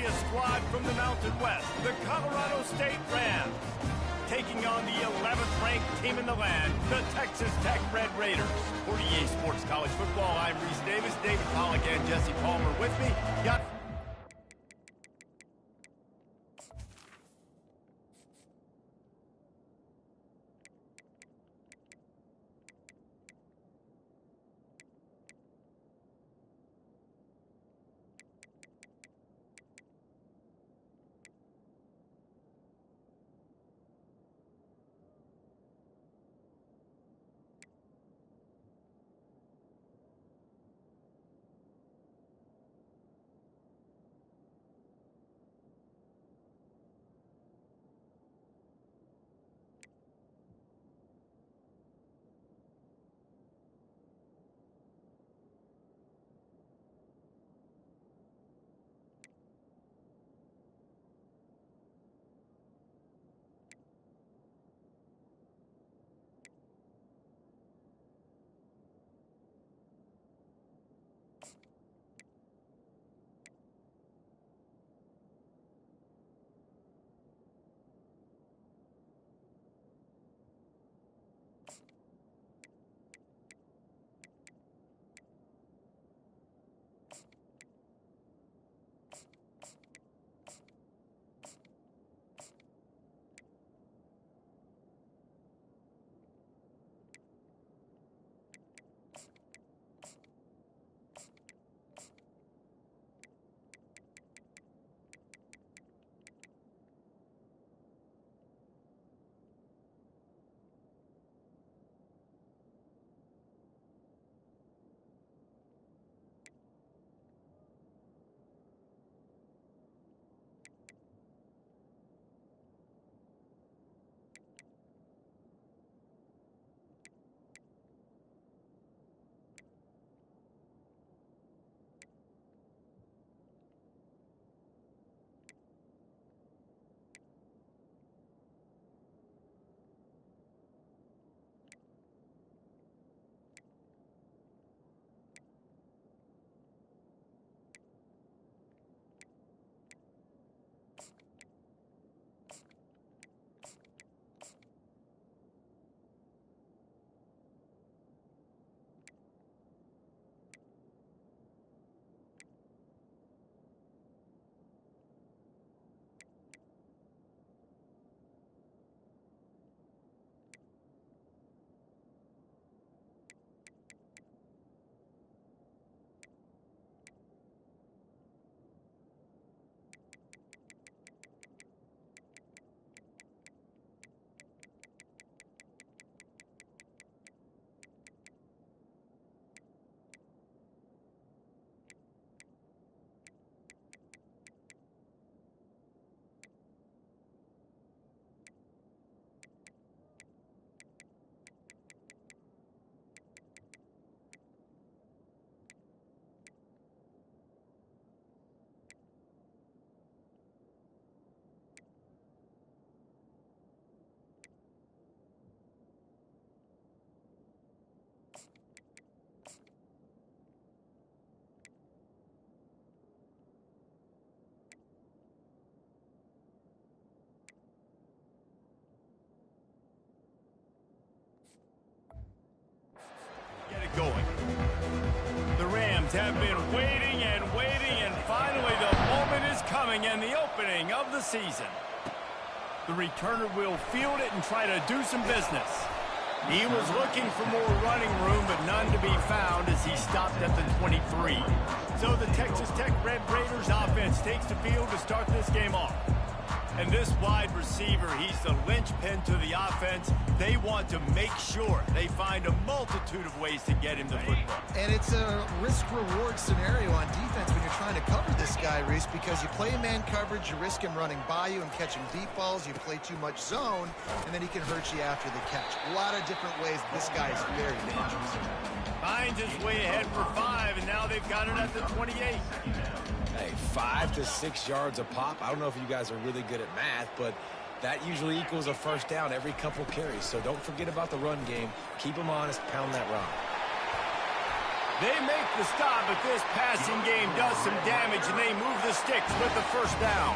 a squad from the Mountain West, the Colorado State Rams, taking on the 11th ranked team in the land, the Texas Tech Red Raiders. For EA Sports College Football, I'm Reese Davis, David Pollack and Jesse Palmer with me. Got going. The Rams have been waiting and finally the moment is coming and the opening of the season. The returner will field it and try to do some business. He was looking for more running room, but none to be found as he stopped at the 23. So the Texas Tech Red Raiders offense takes the field to start this game off. And this wide receiver, he's the linchpin to the offense. They want to make sure they find a multitude of ways to get him the football. And it's a risk-reward scenario on defense when you're trying to cover this guy, Reese, because you play man coverage, you risk him running by you and catching deep balls. You play too much zone, and then he can hurt you after the catch. A lot of different ways. This guy is very dangerous. Finds his way ahead for 5, and now they've got it at the 28. Hey, 5 to 6 yards a pop. I don't know if you guys are really good at math, but that usually equals a first down every couple carries. So don't forget about the run game. Keep them honest, pound that rock. They make the stop, but this passing game does some damage, and they move the sticks with the first down.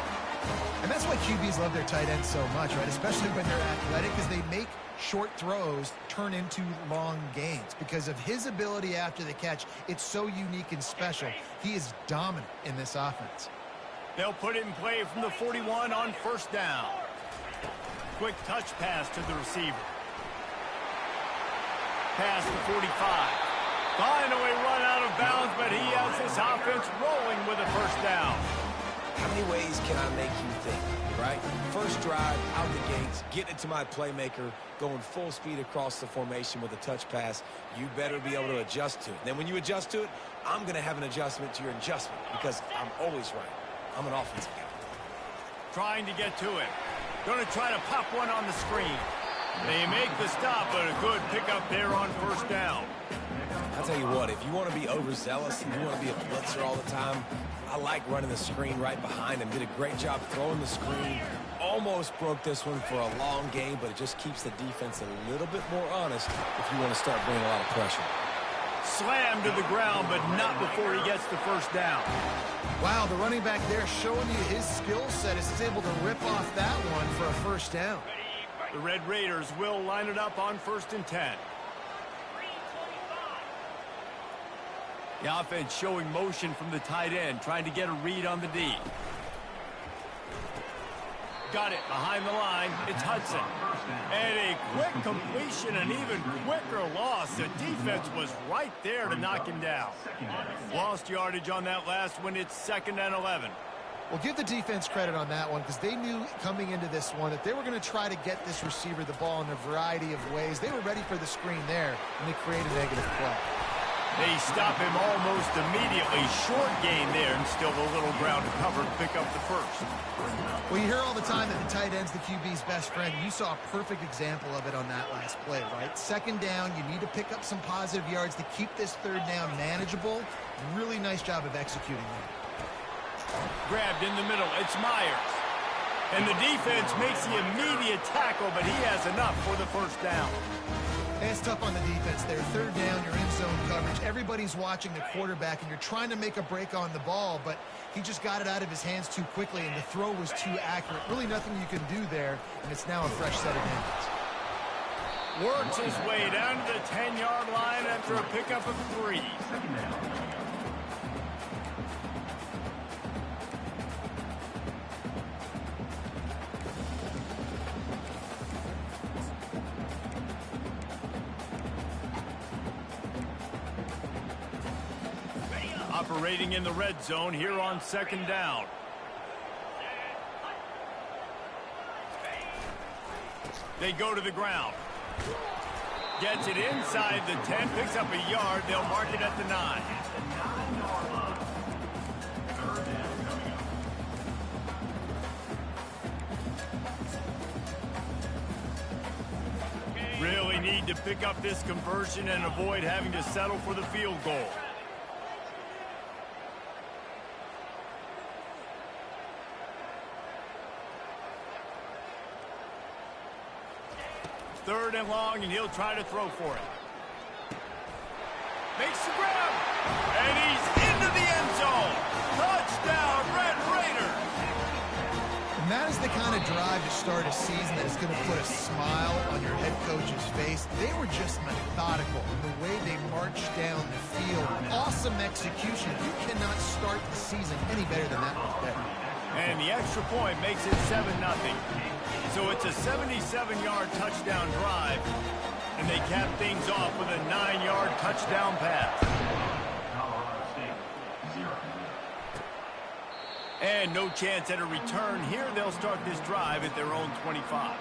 And that's why QBs love their tight ends so much, right? Especially when they're athletic, because they make short throws turn into long gains. Because of his ability after the catch, it's so unique and special. He is dominant in this offense. They'll put it in play from the 41 on first down. Quick touch pass to the receiver. Pass to 45. Finally run out of bounds, but he has this offense rolling with a first down. How many ways can I make you think, right? First drive, out the gates, getting it to my playmaker, going full speed across the formation with a touch pass. You better be able to adjust to it. Then when you adjust to it, I'm going to have an adjustment to your adjustment because I'm always right. I'm an offensive guy. Trying to get to it. Going to try to pop one on the screen. They make the stop, but a good pickup there on first down. I'll tell you what, if you want to be overzealous and you want to be a blitzer all the time, I like running the screen right behind him. Did a great job throwing the screen. Almost broke this one for a long game, but it just keeps the defense a little bit more honest if you want to start bringing a lot of pressure. Slammed to the ground, but not before he gets the first down. Wow, the running back there showing you his skill set is able to rip off that one for a first down. The Red Raiders will line it up on 1st and 10. The offense showing motion from the tight end, trying to get a read on the D. Got it behind the line. It's Hudson. And a quick completion, an even quicker loss. The defense was right there to knock him down. Lost yardage on that last one. It's 2nd and 11. Well, give the defense credit on that one because they knew coming into this one that they were going to try to get this receiver the ball in a variety of ways. They were ready for the screen there, and they created a negative play. They stop him almost immediately. Short gain there, and still a little ground to cover to pick up the first. Well, you hear all the time that the tight end's the QB's best friend. You saw a perfect example of it on that last play, right? 2nd down, you need to pick up some positive yards to keep this 3rd down manageable. Really nice job of executing that. Grabbed in the middle. It's Myers. And the defense makes the immediate tackle, but he has enough for the first down. It's tough on the defense there. 3rd down, you're in zone coverage. Everybody's watching the quarterback, and you're trying to make a break on the ball, but he just got it out of his hands too quickly, and the throw was too accurate. Really nothing you can do there, and it's now a fresh set of hands. Works his way down to the 10-yard line after a pickup of 3. Operating in the red zone here on 2nd down. They go to the ground. Gets it inside the 10, picks up a yard. They'll mark it at the 9. Really need to pick up this conversion and avoid having to settle for the field goal. Third and long, and he'll try to throw for it. Makes the grab, and he's into the end zone. Touchdown, Red Raiders. And that is the kind of drive to start a season that is going to put a smile on your head coach's face. They were just methodical in the way they marched down the field. Awesome execution. You cannot start the season any better than that right there. And the extra point makes it 7-0. So it's a 77-yard touchdown drive, and they cap things off with a 9-yard touchdown pass. And no chance at a return here. They'll start this drive at their own 25.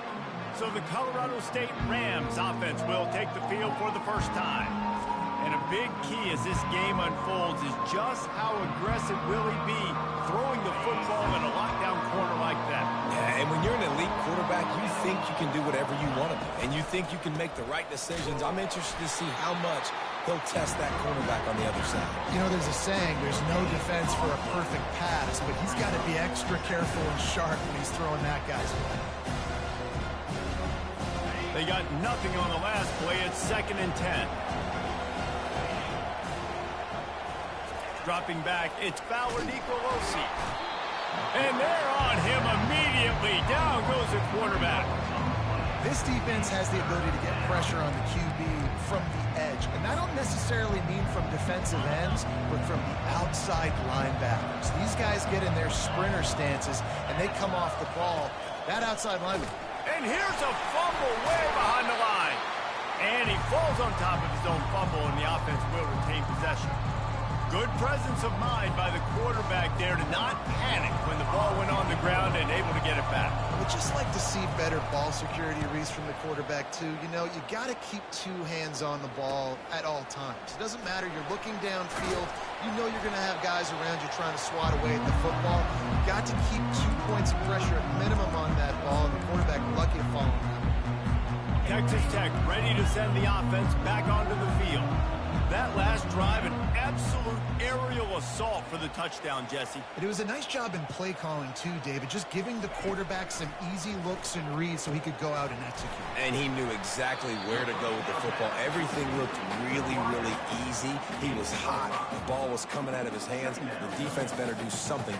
So the Colorado State Rams offense will take the field for the first time. And a big key as this game unfolds is just how aggressive will he be throwing the football in a lockdown corner like that. Yeah, and when you're an elite quarterback, you think you can do whatever you want to do, and you think you can make the right decisions. I'm interested to see how much he'll test that cornerback on the other side. You know, there's a saying, there's no defense for a perfect pass, but he's got to be extra careful and sharp when he's throwing that guy's way. They got nothing on the last play. It's 2nd and 10. Dropping back, it's Fowler Nicolosi. And they're on him immediately. Down goes the quarterback. This defense has the ability to get pressure on the QB from the edge. And I don't necessarily mean from defensive ends, but from the outside linebackers. These guys get in their sprinter stances, and they come off the ball. That outside linebacker. And here's a fumble way behind the line. And he falls on top of his own fumble, and the offense will retain possession. Good presence of mind by the quarterback there to not panic when the ball went on the ground and able to get it back. I would just like to see better ball security, Reese, from the quarterback, too. You know, you got to keep two hands on the ball at all times. It doesn't matter. You're looking downfield. You know you're going to have guys around you trying to swat away at the football. You got to keep 2 points of pressure at minimum on that ball, and the quarterback lucky to fall on that. Texas Tech ready to send the offense back onto the field. That last drive, an absolute aerial assault for the touchdown, Jesse. It was a nice job in play calling, too, David, just giving the quarterback some easy looks and reads so he could go out and execute. And he knew exactly where to go with the football. Everything looked really, really easy. He was hot. The ball was coming out of his hands. The defense better do something.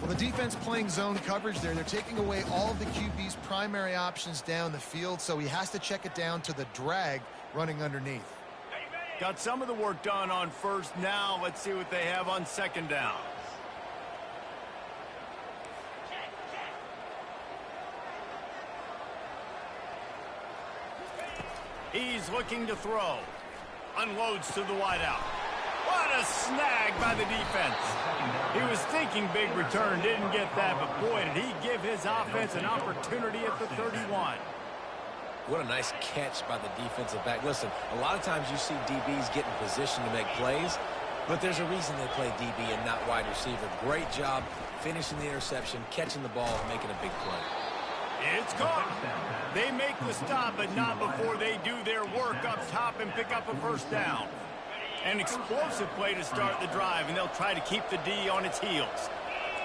Well, the defense playing zone coverage there. They're taking away all of the QB's primary options down the field, so he has to check it down to the drag running underneath. Got some of the work done on first. Now let's see what they have on second down. He's looking to throw. Unloads to the wideout. What a snag by the defense. He was thinking big return, didn't get that, but boy, did he give his offense an opportunity at the 31. What a nice catch by the defensive back. Listen, a lot of times you see DBs get in position to make plays, but there's a reason they play DB and not wide receiver. Great job finishing the interception, catching the ball, and making a big play. It's caught. They make the stop, but not before they do their work up top and pick up a first down. An explosive play to start the drive, and they'll try to keep the D on its heels.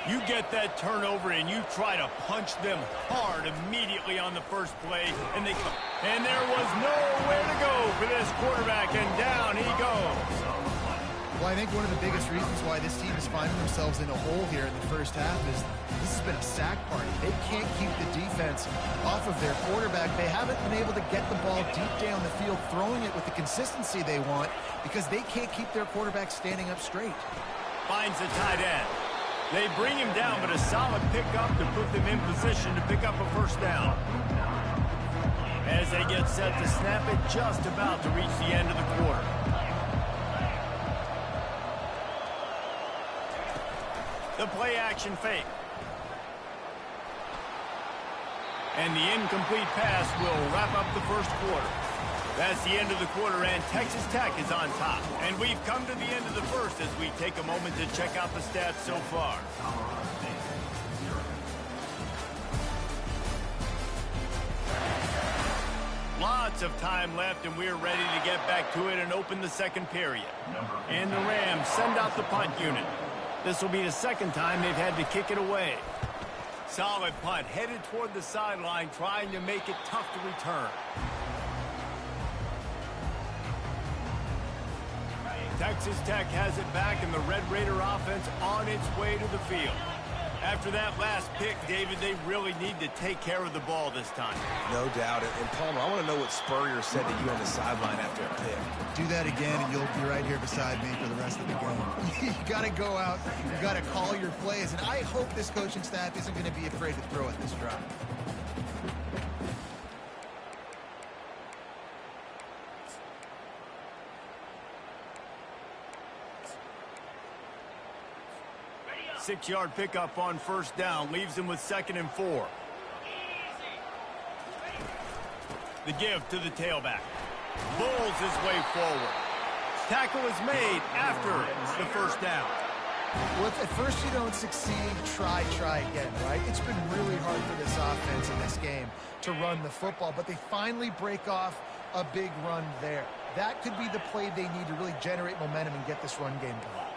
You get that turnover, and you try to punch them hard immediately on the first play, and they come. And there was nowhere to go for this quarterback, and down he goes. Well, I think one of the biggest reasons why this team is finding themselves in a hole here in the first half is this has been a sack party. They can't keep the defense off of their quarterback. They haven't been able to get the ball deep down the field, throwing it with the consistency they want because they can't keep their quarterback standing up straight. Finds the tight end. They bring him down, but a solid pickup to put them in position to pick up a first down. As they get set to snap it, just about to reach the end of the quarter. The play-action fake. And the incomplete pass will wrap up the first quarter. That's the end of the quarter, and Texas Tech is on top. And we've come to the end of the first as we take a moment to check out the stats so far. Lots of time left, and we're ready to get back to it and open the second period. And the Rams send out the punt unit. This will be the second time they've had to kick it away. Solid punt, headed toward the sideline, trying to make it tough to return. Texas Tech has it back, and the Red Raider offense on its way to the field. After that last pick, David, they really need to take care of the ball this time. No doubt. And Palmer, I want to know what Spurrier said to you on the sideline after a pick. Do that again, and you'll be right here beside me for the rest of the game. You got to go out. You got to call your plays. And I hope this coaching staff isn't going to be afraid to throw at this drive. Six-yard pickup on first down leaves him with 2nd and 4. The give to the tailback. Bulls his way forward. Tackle is made after the first down. Well, if at first you don't succeed, try again, right? It's been really hard for this offense in this game to run the football, but they finally break off a big run there. That could be the play they need to really generate momentum and get this run game going.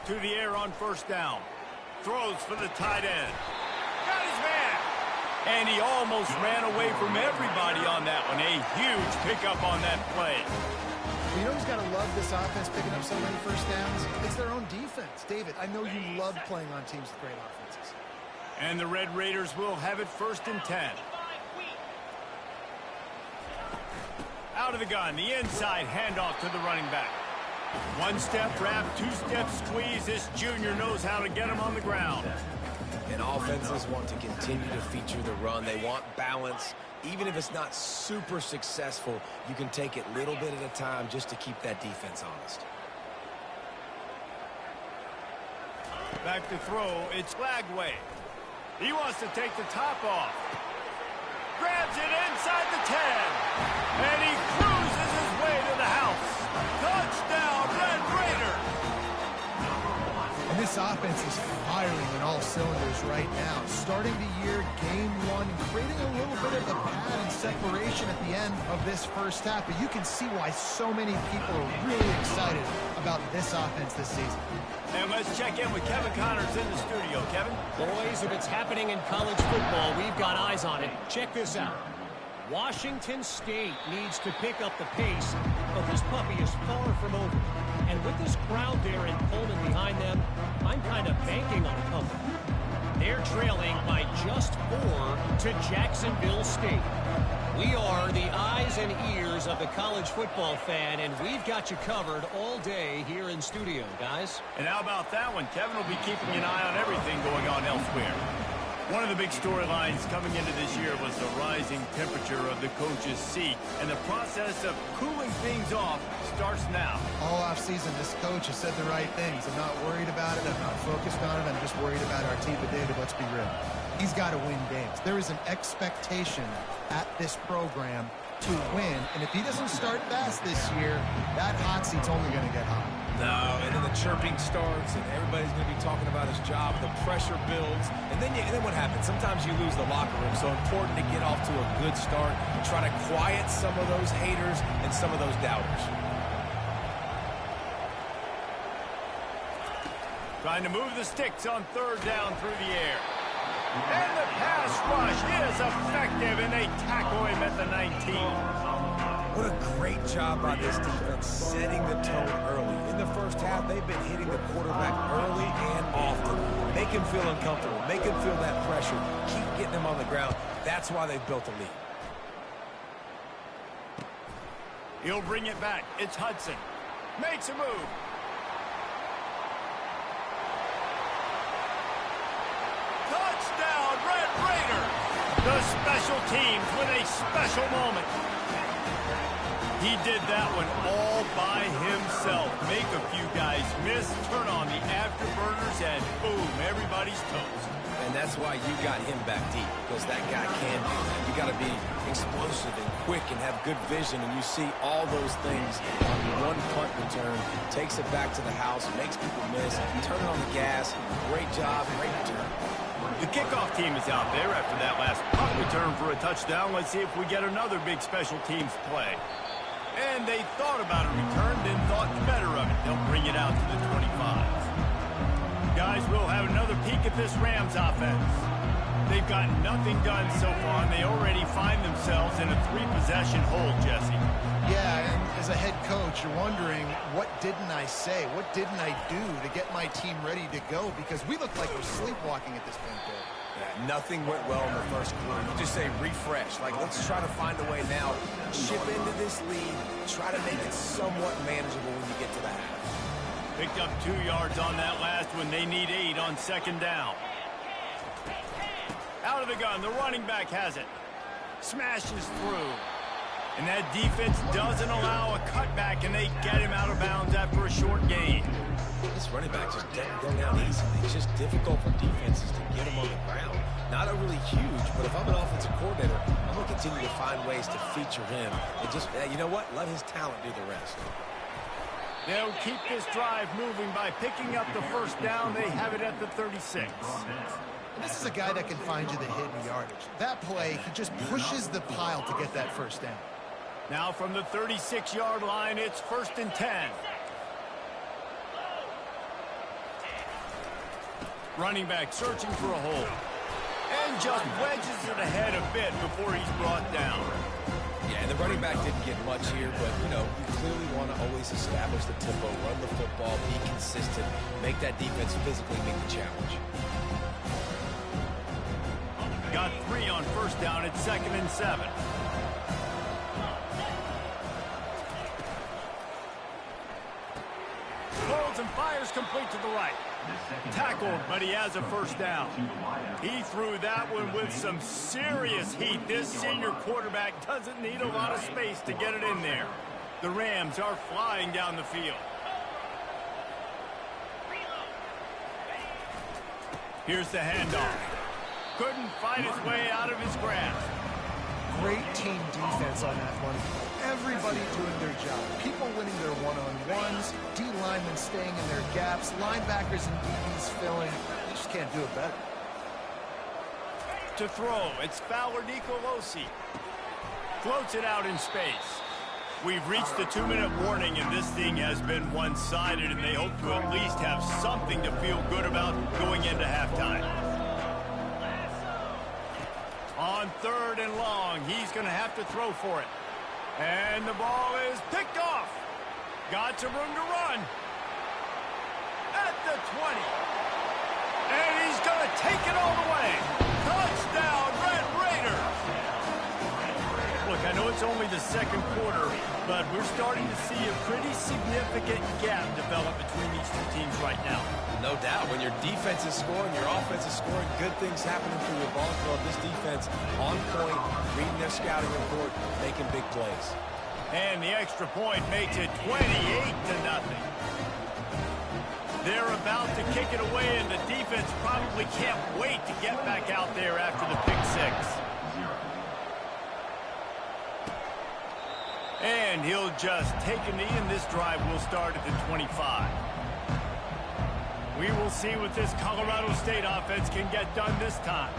To the air on first down. Throws for the tight end. Got his man. And he almost ran away from everybody on that one. A huge pickup on that play. You know who's got to love this offense picking up so many first downs? It's their own defense. David, I know you love playing on teams with great offenses. And the Red Raiders will have it 1st and 10. Out of the gun, the inside handoff to the running back. One step wrap, 2-step squeeze. This junior knows how to get him on the ground. And offenses want to continue to feature the run. They want balance. Even if it's not super successful, you can take it little bit at a time just to keep that defense honest. Back to throw, it's Lagway. He wants to take the top off. Grabs it inside the 10. And he cruises his way to the house. Touchdown, Red Raider. And this offense is firing on all cylinders right now. Starting the year, game one, and creating a little bit of a pad and separation at the end of this first half. But you can see why so many people are really excited about this offense this season. And let's check in with Kevin Connors in the studio. Kevin? Boys, if it's happening in college football, we've got eyes on it. Check this out. Washington State needs to pick up the pace, but this puppy is far from over. And with this crowd there in Pullman behind them, I'm kind of banking on a comeback. They're trailing by just 4 to Jacksonville State. We are the eyes and ears of the college football fan, and we've got you covered all day here in studio, guys. And how about that one? Kevin will be keeping an eye on everything going on elsewhere. One of the big storylines coming into this year was the rising temperature of the coach's seat, and the process of cooling things off starts now. All offseason, this coach has said the right things. I'm not worried about it. I'm not focused on it. I'm just worried about our team. But David, let's be real. He's got to win games. There is an expectation at this program to win, and if he doesn't start fast this year, that hot seat's only going to get hot. No, and then the chirping starts, and everybody's going to be talking about his job. The pressure builds, and then what happens? Sometimes you lose the locker room, so important to get off to a good start and try to quiet some of those haters and some of those doubters. Trying to move the sticks on 3rd down through the air. And the pass rush is effective, and they tackle him at the 19. What a great job by this defense setting the tone early. In the first half, they've been hitting the quarterback early and often. Make him feel uncomfortable. Make him feel that pressure. Keep getting him on the ground. That's why they've built a lead. He'll bring it back. It's Hudson. Makes a move. Touchdown, Red Raider! The special teams with a special moment. He did that one all by himself. Make a few guys miss, turn on the afterburners, and boom, everybody's toast. And that's why you got him back deep, because that guy can do that. You got to be explosive and quick and have good vision, and you see all those things on one punt return. Takes it back to the house, makes people miss, turn on the gas. Great job, great return. The kickoff team is out there after that last punt return for a touchdown. Let's see if we get another big special teams play. And they thought about a return, then thought better of it. They'll bring it out to the 25. Guys, we'll have another peek at this Rams offense. They've got nothing done so far, and they already find themselves in a 3-possession hole, Jesse. Yeah, and as a head coach, you're wondering, what didn't I say? What didn't I do to get my team ready to go? Because we look like we're sleepwalking at this point, Bill. Yeah, nothing went well in the first quarter. You just say refresh. Like, let's try to find a way now. Chip into this lead. Try to make it somewhat manageable when you get to the half. Picked up 2 yards on that last one. They need 8 on 2nd down. Out of the gun, the running back has it. Smashes through. And that defense doesn't allow a cutback, and they get him out of bounds after a short gain. This running back just doesn't go down easily. It's just difficult for defenses to get him on the ground. Not overly huge, but if I'm an offensive coordinator, I'm going to continue to find ways to feature him. And just, you know what? Let his talent do the rest. They'll keep this drive moving by picking up the first down. They have it at the 36. And this is a guy that can find you the hidden yardage. That play, he just pushes the pile to get that first down. Now from the 36-yard line, it's 1st and 10. Running back searching for a hole. And just wedges it ahead a bit before he's brought down. Yeah, and the running back didn't get much here, but, you know, you clearly want to always establish the tempo, run the football, be consistent, make that defense physically meet the challenge. Got 3 on first down at 2nd and 7. Holds and fires complete to the right. Tackled, but he has a first down. He threw that one with some serious heat. This senior quarterback doesn't need a lot of space to get it in there. The Rams are flying down the field. Here's the handoff. Couldn't fight his way out of his grasp. Great team defense on that one. Everybody doing their job. People winning their one-on-ones, D-linemen staying in their gaps, linebackers and DBs filling. You just can't do it better. To throw, it's Fowler Nicolosi. Floats it out in space. We've reached the 2-minute warning, and this thing has been one-sided, and they hope to at least have something to feel good about going into halftime. On 3rd and long, he's going to have to throw for it. And the ball is picked off. Got some room to run. At the 20. And he's going to take it all the way. Touchdown, Red Raiders. Look, I know it's only the 2nd quarter, but we're starting to see a pretty significant gap develop between these two teams right now. No doubt. When your defense is scoring, your offense is scoring, good things happening for your ball club. This defense on point, reading their scouting report, making big plays. And the extra point makes it 28-0. They're about to kick it away, and the defense probably can't wait to get back out there after the pick 6. And he'll just take a knee, and this drive will start at the 25. We will see what this Colorado State offense can get done this time.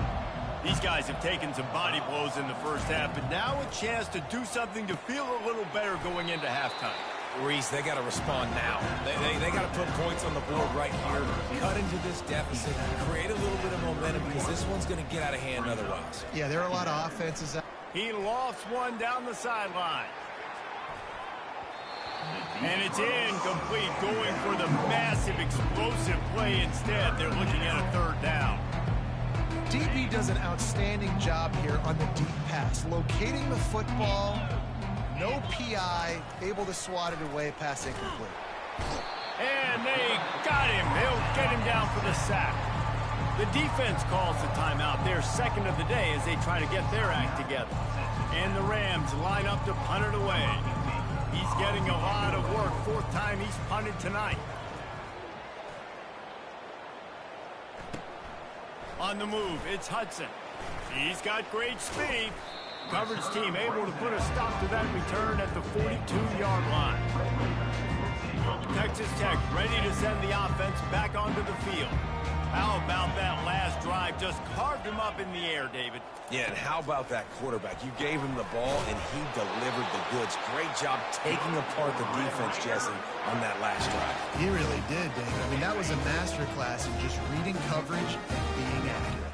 These guys have taken some body blows in the first half, but now a chance to do something to feel a little better going into halftime. Reese, they got to respond now. They got to put points on the board right here, cut into this deficit, create a little bit of momentum, because this one's going to get out of hand otherwise. Yeah, there are a lot of offenses out. He lofts one down the sideline. And it's incomplete, going for the massive explosive play instead. They're looking at a 3rd down. DB does an outstanding job here on the deep pass, locating the football, no PI, able to swat it away, pass incomplete. And they got him. They'll get him down for the sack. The defense calls the timeout. They're 2nd of the day as they try to get their act together. And the Rams line up to punt it away. He's getting a lot of work. 4th time he's punted tonight. On the move, it's Hudson. He's got great speed. Coverage team able to put a stop to that return at the 42-yard line. Texas Tech ready to send the offense back onto the field. How about that last drive? Just carved him up in the air, David. Yeah, and how about that quarterback? You gave him the ball, and he delivered the goods. Great job taking apart the defense, Jesse, on that last drive. He really did, David. I mean, that was a masterclass in just reading coverage and being accurate.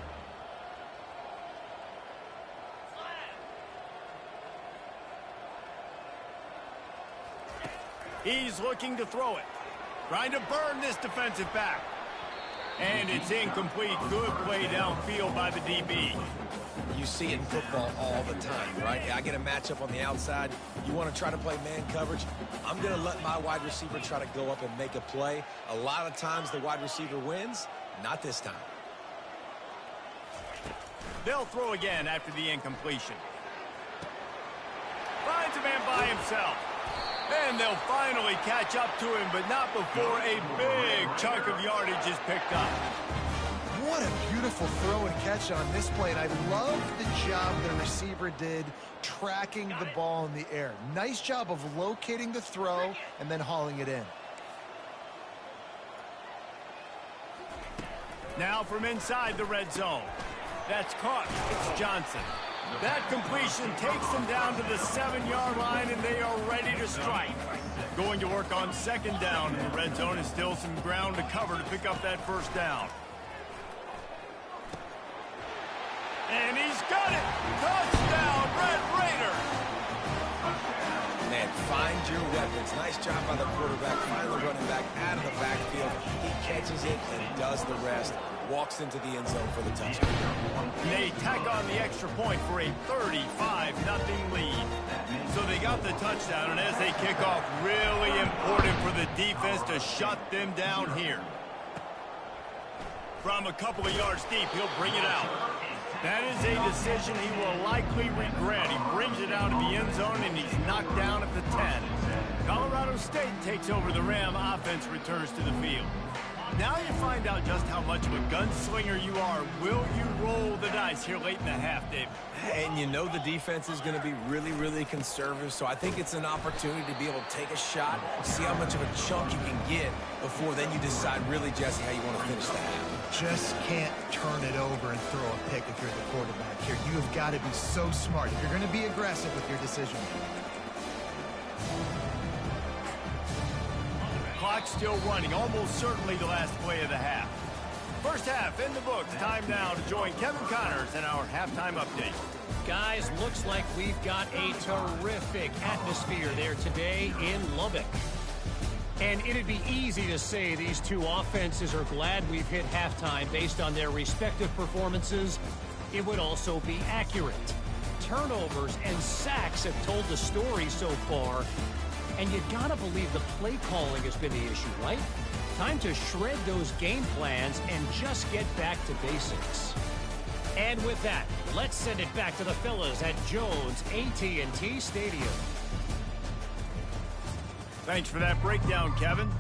He's looking to throw it. Trying to burn this defensive back. And it's incomplete. Good play downfield by the DB. You see it in football all the time, right? I get a matchup on the outside. You want to try to play man coverage. I'm going to let my wide receiver try to go up and make a play. A lot of times the wide receiver wins. Not this time. They'll throw again after the incompletion. Finds a man by himself. And they'll finally catch up to him, but not before a big chunk of yardage is picked up. What a beautiful throw and catch on this play, and I love the job the receiver did tracking the ball in the air. Nice job of locating the throw and then hauling it in. Now from inside the red zone. That's caught. It's Johnson. That completion takes them down to the 7-yard line, and they are ready to strike. Going to work on second down in the red zone, is still some ground to cover to pick up that first down. And he's got it! Touchdown, Red Raiders! Man, find your weapons. Nice job by the quarterback. Find the running back out of the backfield. He catches it and does the rest. Walks into the end zone for the touchdown. And they tack on the extra point for a 35-0 lead. So they got the touchdown, and as they kick off, really important for the defense to shut them down here. From a couple of yards deep, he'll bring it out. That is a decision he will likely regret. He brings it out of the end zone, and he's knocked down at the 10. Colorado State takes over. The Ram offense returns to the field. Now you find out just how much of a gunslinger you are. Will you roll the dice here late in the half, David? And you know the defense is going to be really, really conservative, so I think it's an opportunity to be able to take a shot, see how much of a chunk you can get before then you decide really, Jesse, how you want to finish the half. Just can't turn it over and throw a pick if you're the quarterback here. You have got to be so smart if you're going to be aggressive with your decision. Clock still running, almost certainly the last play of the half. First half in the books. Time now to join Kevin Connors in our halftime update. Guys, looks like we've got a terrific atmosphere there today in Lubbock. And it'd be easy to say these two offenses are glad we've hit halftime based on their respective performances. It would also be accurate. Turnovers and sacks have told the story so far. And you gotta believe the play calling has been the issue, right? Time to shred those game plans and just get back to basics. And with that, let's send it back to the fellas at Jones AT&T Stadium. Thanks for that breakdown, Kevin.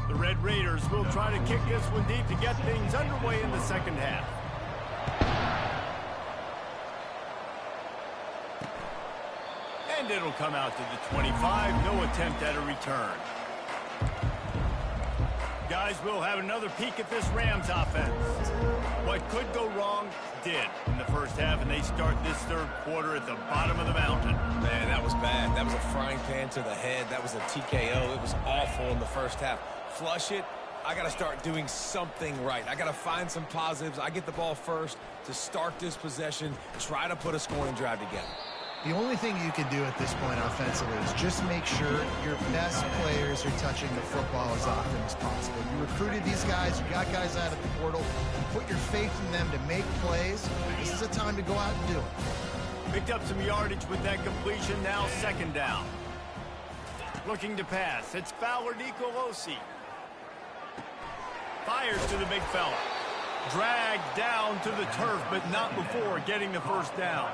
The Red Raiders will try to kick this one deep to get things underway in the second half. And it'll come out to the 25. No attempt at a return. Guys, we'll have another peek at this Rams offense. What could go wrong did in the first half, and they start this third quarter at the bottom of the mountain. Man, that was bad. That was a frying pan to the head. That was a TKO. It was awful in the first half. Flush it. I got to start doing something right. I got to find some positives. I get the ball first to start this possession, try to put a scoring drive together. The only thing you can do at this point offensively is just make sure your best players are touching the football as often as possible. You recruited these guys, you got guys out of the portal, you put your faith in them to make plays. This is a time to go out and do it. Picked up some yardage with that completion, now second down. Looking to pass, it's Fowler Nicolosi. Fires to the big fella. Dragged down to the turf, but not before getting the first down.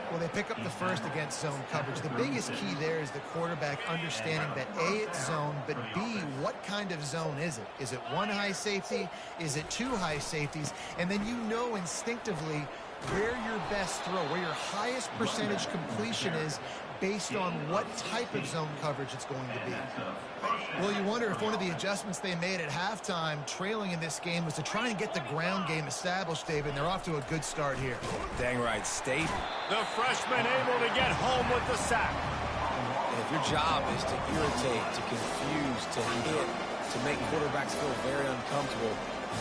Well, they pick up the first against zone coverage. The biggest key there is the quarterback understanding that A, it's zone, but B, what kind of zone is it? Is it one high safety? Is it two high safeties? And then you know instinctively where your best throw, where your highest percentage completion is based on what type of zone coverage it's going to be. Well, you wonder if one of the adjustments they made at halftime, trailing in this game, was to try and get the ground game established, David, and they're off to a good start here. Dang right, State. The freshman able to get home with the sack. And if your job is to irritate, to confuse, to hit, to make quarterbacks feel very uncomfortable,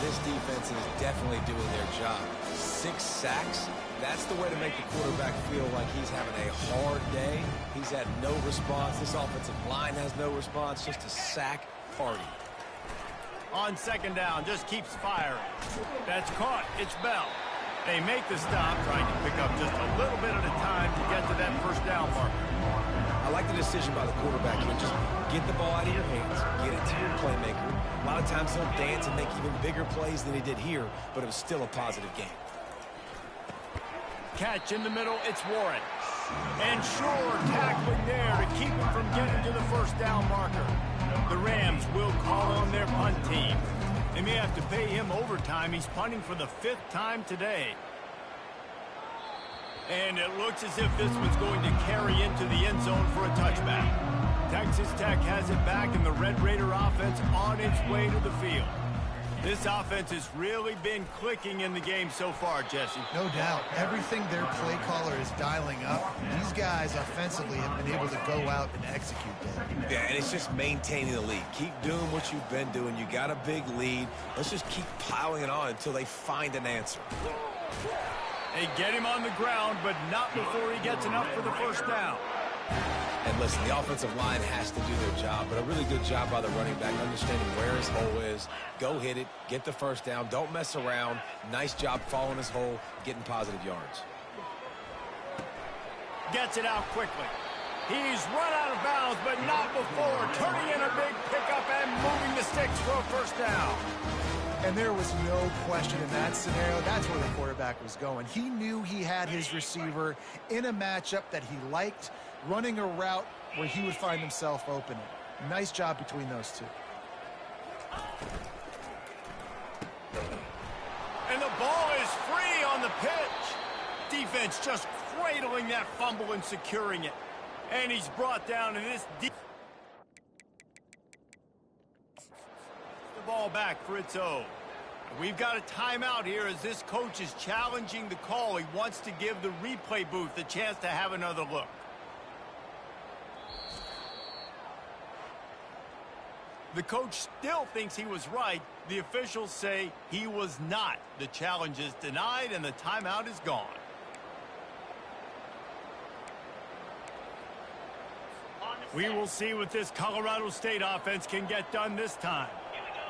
this defense is definitely doing their job. 6 sacks, that's the way to make the quarterback feel like he's having a hard day. He's had no response. This offensive line has no response, just a sack party. On second down, just keeps firing. That's caught. It's Bell. They make the stop, trying to pick up just a little bit at a time to get to that first down marker. I like the decision by the quarterback here. Just get the ball out of your hands, get it to your playmaker. A lot of times he'll dance and make even bigger plays than he did here, but it was still a positive game. Catch in the middle, it's Warren. And sure, tackling there to keep him from getting to the first down marker. The Rams will call on their punt team. They may have to pay him overtime. He's punting for the 5th time today. And it looks as if this one's going to carry into the end zone for a touchback. Texas Tech has it back, and the Red Raider offense on its way to the field. This offense has really been clicking in the game so far, Jesse. No doubt. Everything their play caller is dialing up, these guys offensively have been able to go out and execute that. Yeah, and it's just maintaining the lead. Keep doing what you've been doing. You got a big lead. Let's just keep piling it on until they find an answer. They get him on the ground, but not before he gets enough for the first down. And listen, the offensive line has to do their job, but a really good job by the running back, understanding where his hole is. Go hit it, get the first down, don't mess around. Nice job following his hole, getting positive yards. Gets it out quickly. He's run out of bounds, but not before turning in a big pickup and moving the sticks for a first down. And there was no question in that scenario. That's where the quarterback was going. He knew he had his receiver in a matchup that he liked, running a route where he would find himself open. Nice job between those two. And the ball is free on the pitch. Defense just cradling that fumble and securing it. And he's brought down to this deep. The ball back for its own. We've got a timeout here as this coach is challenging the call. He wants to give the replay booth a chance to have another look. The coach still thinks he was right. The officials say he was not. The challenge is denied and the timeout is gone. We will see what this Colorado State offense can get done this time.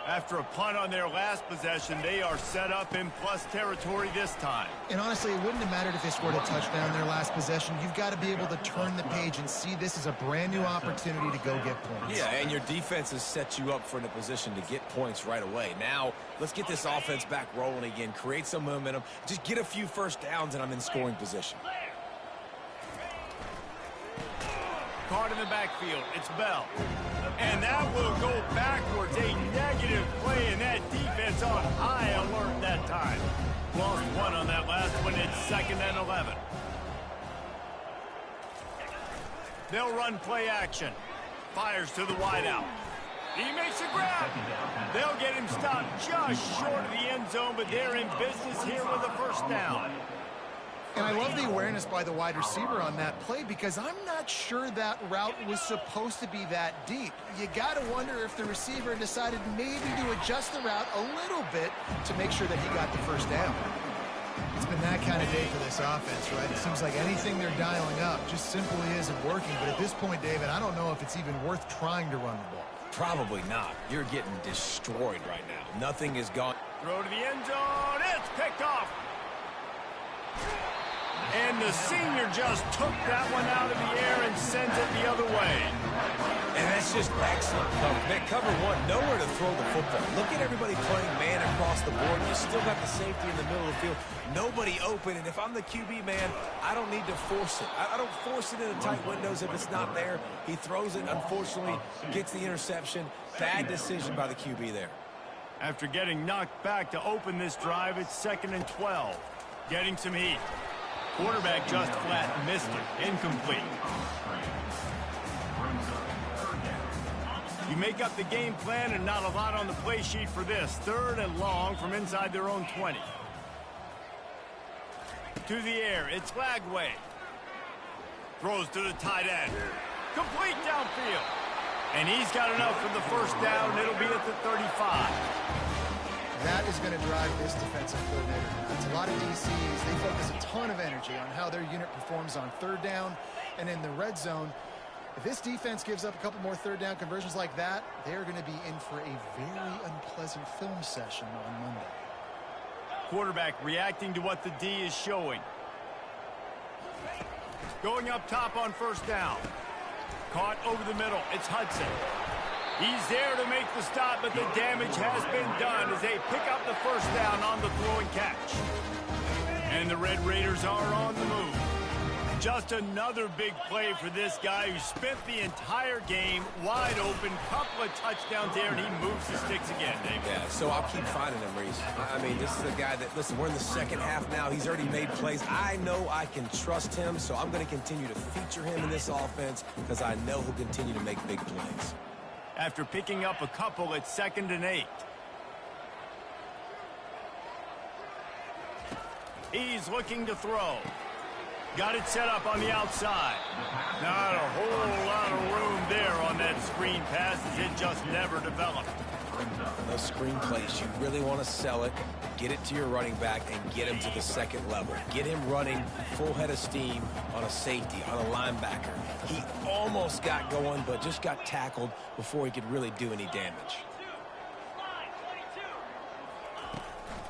After a punt on their last possession, they are set up in plus territory this time. And honestly, it wouldn't have mattered if they scored a touchdown their last possession. You've got to be able to turn the page and see this as a brand new opportunity to go get points. Yeah, and your defense has set you up for in a position to get points right away. Now, let's get this offense back rolling again, create some momentum, just get a few first downs, and I'm in scoring position. Caught in the backfield. It's Bell. And that will go backwards. A negative play, and that defense on high alert that time. Lost one on that last one. It's 2nd and 11. They'll run play action. Fires to the wideout. He makes a grab. They'll get him stopped just short of the end zone, but they're in business here with a first down. And I love the awareness by the wide receiver on that play because I'm not sure that route was supposed to be that deep. You got to wonder if the receiver decided maybe to adjust the route a little bit to make sure that he got the first down. It's been that kind of day for this offense, right? It seems like anything they're dialing up just simply isn't working. But at this point, David, I don't know if it's even worth trying to run the ball. Probably not. You're getting destroyed right now. Nothing is gone. Throw to the end zone. It's picked off. And the senior just took that one out of the air and sends it the other way. And that's just excellent cover. Man, cover one, nowhere to throw the football. Look at everybody playing man across the board. You still got the safety in the middle of the field. Nobody open. And if I'm the QB, man, I don't need to force it. I don't force it into tight windows if it's not there. He throws it, unfortunately, gets the interception. Bad decision by the QB there. After getting knocked back to open this drive, it's 2nd and 12. Getting some heat. Quarterback just flat missed it. Incomplete. You make up the game plan and not a lot on the play sheet for this. 3rd and long from inside their own 20. To the air. It's Lagway. Throws to the tight end. Complete downfield. And he's got enough for the first down. It'll be at the 35. That is going to drive this defensive coordinator nuts. A lot of DCs, they focus a ton of energy on how their unit performs on 3rd down and in the red zone. If this defense gives up a couple more 3rd down conversions like that, they're going to be in for a very unpleasant film session on Monday. Quarterback reacting to what the D is showing. Going up top on 1st down. Caught over the middle. It's Hudson. He's there to make the stop, but the damage has been done as they pick up the first down on the throw and catch. And the Red Raiders are on the move. Just another big play for this guy who spent the entire game wide open. Couple of touchdowns there, and he moves the sticks again, Dave. Yeah, so I'll keep finding him, Reese. I mean, this is a guy that, listen, we're in the second half now. He's already made plays. I know I can trust him, so I'm going to continue to feature him in this offense because I know he'll continue to make big plays. After picking up a couple, it's 2nd and 8. He's looking to throw. Got it set up on the outside. Not a whole lot of room there on that screen pass as it just never developed. Those screen plays, you really want to sell it, get it to your running back, and get him to the second level. Get him running full head of steam on a safety, on a linebacker. He almost got going, but just got tackled before he could really do any damage.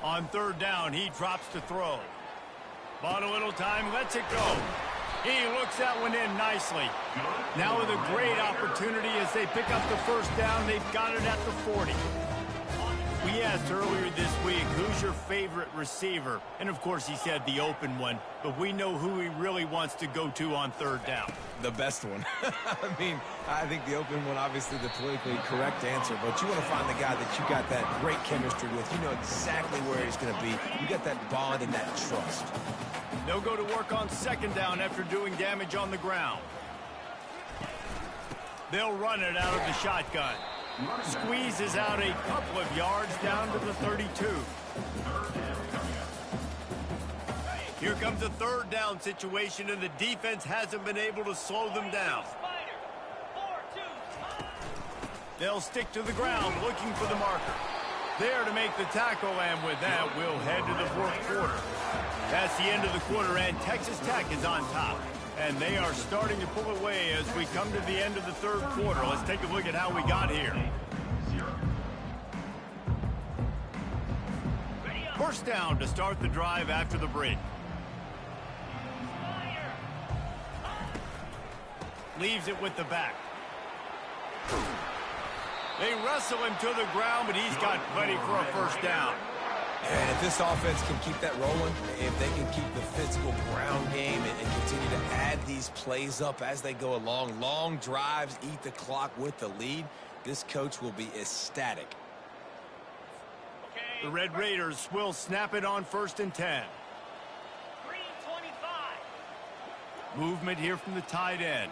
On 3rd down, he drops to throw. Bought a little time, lets it go. He looks that one in nicely. Now with a great opportunity as they pick up the 1st down, they've got it at the 40. We asked earlier this week, who's your favorite receiver? And of course he said the open one, but we know who he really wants to go to on 3rd down. The best one. I mean, I think the open one, obviously the politically correct answer, but you want to find the guy that you got that great chemistry with. You know exactly where he's going to be. You got that bond and that trust. They'll go to work on 2nd down after doing damage on the ground. They'll run it out of the shotgun. Squeezes out a couple of yards down to the 32. Here comes a 3rd down situation, and the defense hasn't been able to slow them down. They'll stick to the ground looking for the marker. There to make the tackle, and with that, we'll head to the 4th quarter. That's the end of the quarter, and Texas Tech is on top. And they are starting to pull away as we come to the end of the 3rd quarter. Let's take a look at how we got here. 1st down to start the drive after the break. Leaves it with the back. They wrestle him to the ground, but he's got plenty for a 1st down. And if this offense can keep that rolling, if they can keep the physical ground game and continue to add these plays up as they go along, long drives, eat the clock with the lead, this coach will be ecstatic. The Red Raiders will snap it on 1st and 10. Movement here from the tight end.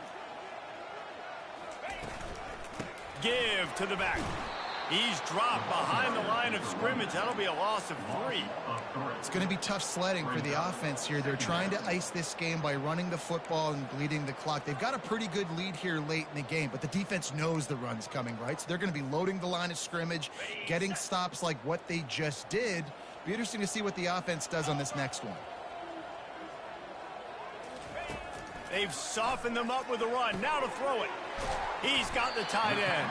Give to the back. He's dropped behind the line of scrimmage. That'll be a loss of 3. It's going to be tough sledding for the offense here. They're trying to ice this game by running the football and bleeding the clock. They've got a pretty good lead here late in the game, but the defense knows the run's coming, right? So they're going to be loading the line of scrimmage, getting stops like what they just did. Be interesting to see what the offense does on this next one. They've softened them up with a run. Now to throw it. He's got the tight end.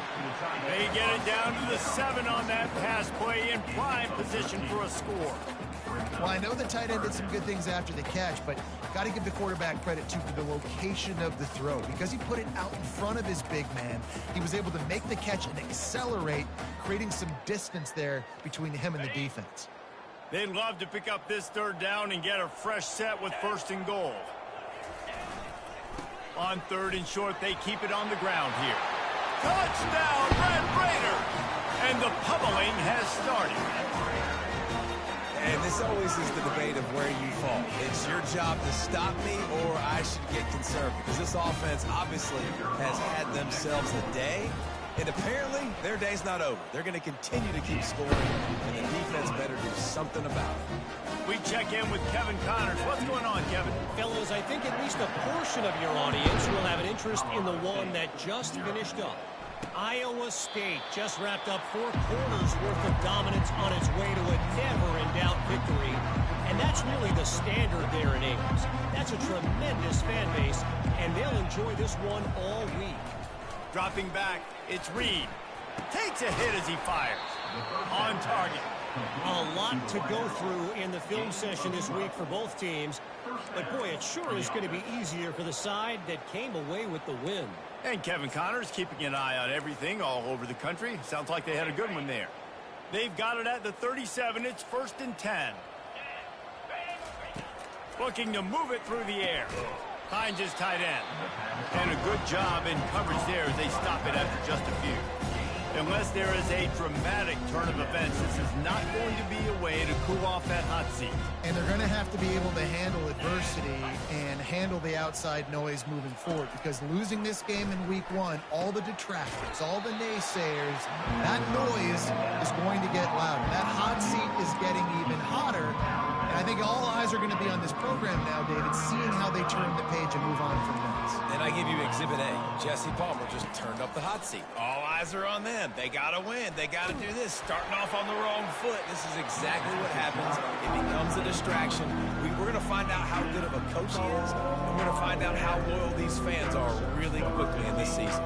They get it down to the 7 on that pass play in prime position for a score. Well, I know the tight end did some good things after the catch, but got to give the quarterback credit, too, for the location of the throw. Because he put it out in front of his big man, he was able to make the catch and accelerate, creating some distance there between him and the defense. They'd love to pick up this 3rd down and get a fresh set with 1st and goal. On 3rd and short, they keep it on the ground here. Touchdown, Red Raider! And the pummeling has started. And this always is the debate of where you fall. It's your job to stop me, or I should get conservative. Because this offense obviously has had themselves a day, and apparently their day's not over. They're going to continue to keep scoring, and the defense better do something about it. We check in with Kevin Connors. What's going on, Kevin? Fellas, I think at least a portion of your audience will have an interest in the one that just finished up. Iowa State just wrapped up 4 quarters worth of dominance on its way to a never-in-doubt victory. And that's really the standard there in Ames. That's a tremendous fan base, and they'll enjoy this one all week. Dropping back, it's Reed. Takes a hit as he fires. On target. A lot to go through in the film session this week for both teams. But, boy, it sure is going to be easier for the side that came away with the win. And Kevin Connors keeping an eye on everything all over the country. Sounds like they had a good one there. They've got it at the 37. It's 1st and 10. Looking to move it through the air. Finds his tight end. And a good job in coverage there as they stop it after just a few. Unless there is a dramatic turn of events, this is not going to be a way to cool off that hot seat. And they're going to have to be able to handle adversity and handle the outside noise moving forward, because losing this game in week 1, all the detractors, all the naysayers, that noise is going to get louder. That hot seat is getting even hotter. And I think all eyes are going to be on this program now, David, seeing how they turn the page and move on from this. And I give you Exhibit A. Jesse Palmer just turned up the hot seat. All eyes are on them. They got to win. They got to do this. Starting off on the wrong foot. This is exactly what happens. It becomes a distraction. We're going to find out how good of a coach he is, and we're going to find out how loyal these fans are really quickly in this season.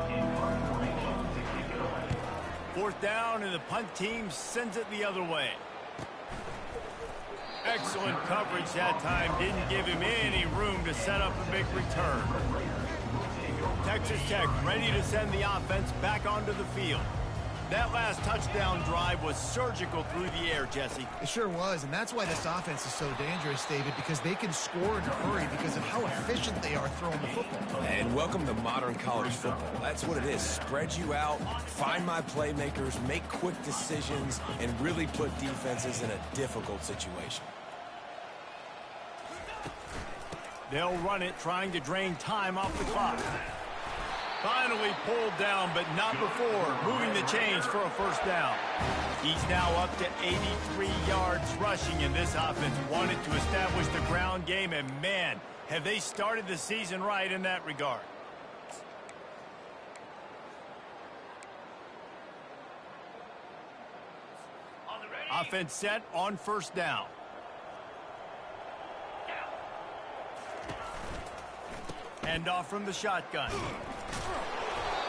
4th down, and the punt team sends it the other way. Excellent coverage that time. Didn't give him any room to set up a big return. Texas Tech ready to send the offense back onto the field. That last touchdown drive was surgical through the air, Jesse. It sure was, and that's why this offense is so dangerous, David, because they can score in a hurry because of how efficient they are throwing the football. And welcome to modern college football. That's what it is. Spread you out, find my playmakers, make quick decisions, and really put defenses in a difficult situation. They'll run it, trying to drain time off the clock. Finally pulled down, but not before moving the chains for a 1st down. He's now up to 83 yards rushing, and this offense wanted to establish the ground game, and man, have they started the season right in that regard. Offense set on 1st down. Hand off from the shotgun.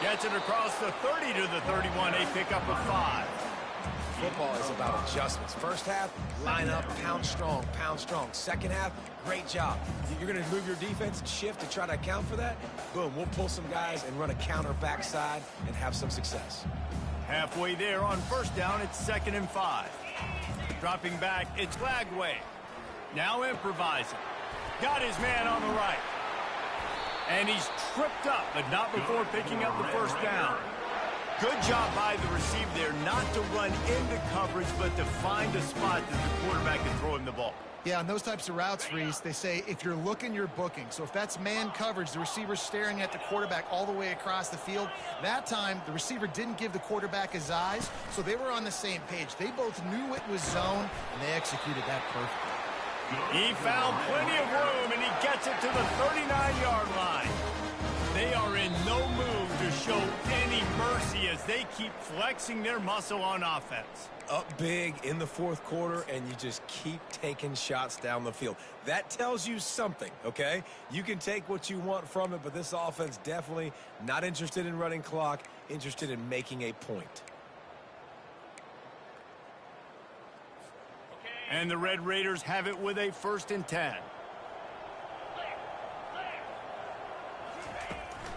Gets it across the 30 to the 31. A pickup of 5. Football is about adjustments. First half, line up, pound strong, pound strong. Second half, great job. You're going to move your defense, shift to try to account for that. Boom, we'll pull some guys and run a counter backside and have some success. Halfway there on 1st down, it's 2nd and 5. Dropping back, it's Lagway. Now improvising. Got his man on the right. And he's tripped up, but not before picking up the 1st down. Good job by the receiver there, not to run into coverage, but to find a spot that the quarterback can throw him the ball. Yeah, on those types of routes, Reese, they say if you're looking, you're booking. So if that's man coverage, the receiver's staring at the quarterback all the way across the field. That time, the receiver didn't give the quarterback his eyes, so they were on the same page. They both knew it was zone, and they executed that perfectly. He found plenty of room, and he gets it to the 39-yard line. They are in no mood to show any mercy as they keep flexing their muscle on offense. Up big in the 4th quarter, and you just keep taking shots down the field. That tells you something, okay? You can take what you want from it, but this offense definitely not interested in running clock, interested in making a point. And the Red Raiders have it with a 1st and 10.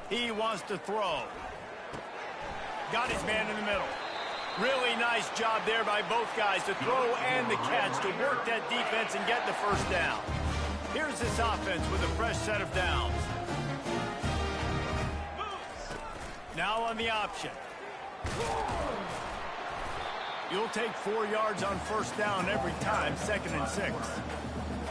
He wants to throw. Got his man in the middle. Really nice job there by both guys to throw and the catch to work that defense and get the 1st down. Here's this offense with a fresh set of downs. Now on the option. You'll take 4 yards on 1st down every time, 2nd and 6.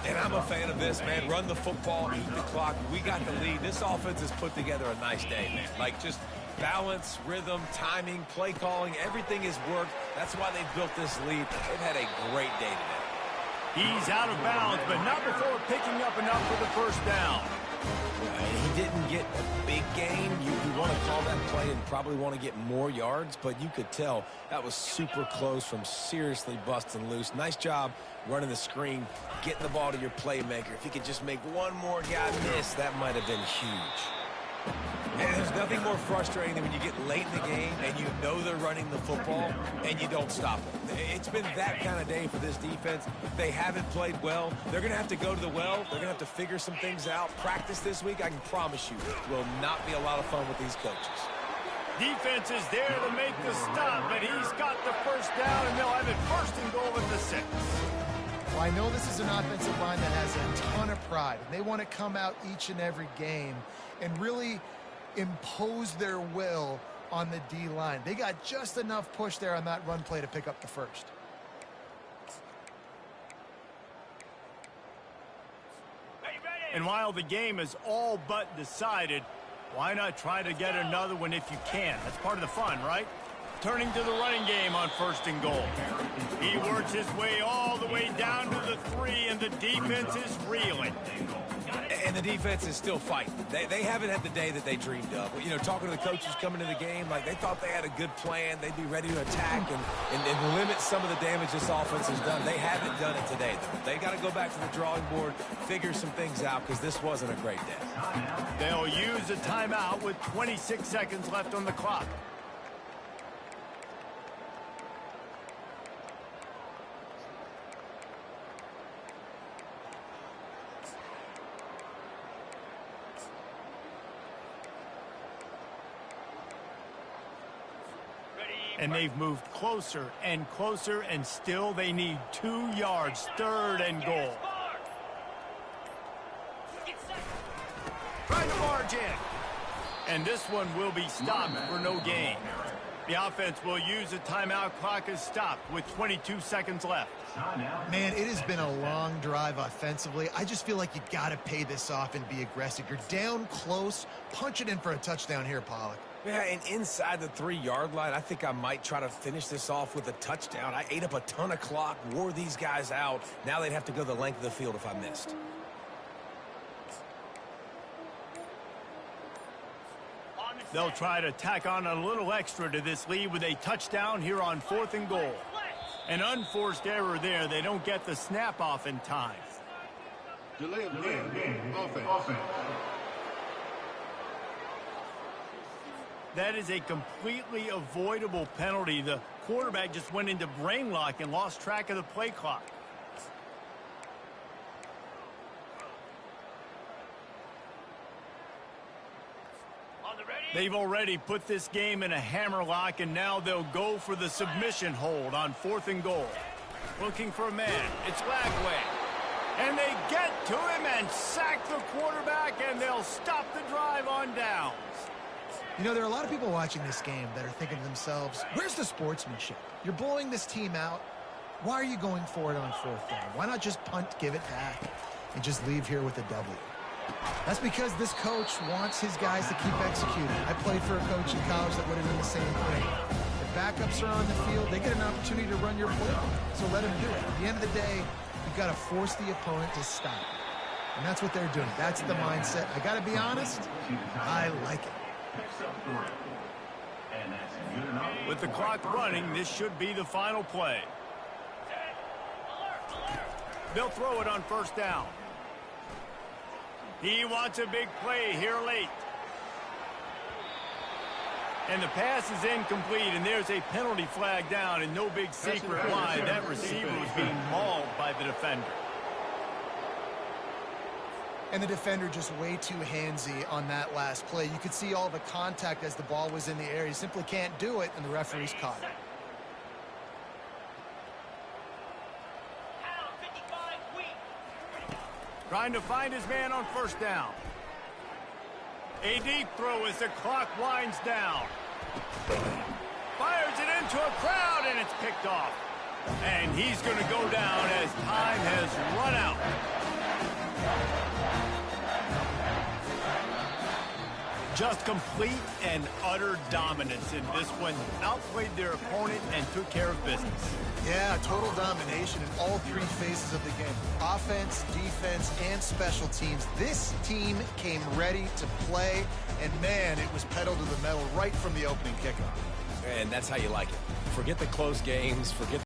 And I'm a fan of this, man. Run the football, eat the clock. We got the lead. This offense has put together a nice day, man. Like, just balance, rhythm, timing, play calling, everything has worked. That's why they've built this lead. They've had a great day today. He's out of bounds, but not before picking up enough for the 1st down. And he didn't get a big gain. You want to call that play and probably want to get more yards, but you could tell that was super close from seriously busting loose. Nice job running the screen, getting the ball to your playmaker. If you could just make one more guy miss, that might have been huge. And there's nothing more frustrating than when you get late in the game and you know they're running the football and you don't stop them. It's been that kind of day for this defense. They haven't played well. They're going to have to go to the well. They're going to have to figure some things out. Practice this week, I can promise you, will not be a lot of fun with these coaches. Defense is there to make the stop, but he's got the 1st down, and they'll have it 1st and goal at the 6. Well, I know this is an offensive line that has a ton of pride, and they want to come out each and every game and really impose their will on the D-line. They got just enough push there on that run play to pick up the first. And while the game is all but decided, why not try to get another one if you can? That's part of the fun, right? Turning to the running game on 1st and goal. He works his way all the way down to the 3, and the defense is reeling. And the defense is still fighting. They haven't had the day that they dreamed of. You know, talking to the coaches coming to the game, like they thought they had a good plan. They'd be ready to attack and limit some of the damage this offense has done. They haven't done it today, though. They got to go back to the drawing board, figure some things out, because this wasn't a great day. They'll use a timeout with 26 seconds left on the clock. And they've moved closer and closer, and still they need 2 yards. 3rd and goal. Trying to barge in. And this one will be stopped for no gain. The offense will use a timeout. Clock is stopped with 22 seconds left. Man, it has been a long drive offensively. I just feel like you got to pay this off and be aggressive. You're down close. Punch it in for a touchdown here, Pollock. Yeah, and inside the 3-yard line, I think I might try to finish this off with a touchdown. I ate up a ton of clock, wore these guys out. Now they'd have to go the length of the field if I missed. They'll try to tack on a little extra to this lead with a touchdown here on 4th and goal. An unforced error there. They don't get the snap off in time. Delay of game. Offense. That is a completely avoidable penalty. The quarterback just went into brain lock and lost track of the play clock. They've already put this game in a hammerlock, and now they'll go for the submission hold on 4th and goal. Looking for a man. It's Lagway. And they get to him and sack the quarterback, and they'll stop the drive on downs. You know, there are a lot of people watching this game that are thinking to themselves, where's the sportsmanship? You're blowing this team out. Why are you going for it on 4th down? Why not just punt, give it back, and just leave here with a W? That's because this coach wants his guys to keep executing. I played for a coach in college that would have done the same thing. If backups are on the field, they get an opportunity to run your playbook, so let them do it. At the end of the day, you've got to force the opponent to stop. And that's what they're doing. That's the mindset. I got to be honest, I like it. With the clock running, this should be the final play. They'll throw it on 1st down. He wants a big play here late. And the pass is incomplete, and there's a penalty flag down, and no big secret why. That receiver was being mauled by the defender. And the defender just way too handsy on that last play. You could see all the contact as the ball was in the air. He simply can't do it, and the referee's caught it. Trying to find his man on 1st down. A deep throw as the clock winds down. Fires it into a crowd, and it's picked off. And he's going to go down as time has run out. Just complete and utter dominance in this one. Outplayed their opponent and took care of business. Yeah, total domination in all 3 phases of the game. Offense, defense, and special teams. This team came ready to play, and man, it was pedal to the metal right from the opening kickoff. And that's how you like it. Forget the close games, forget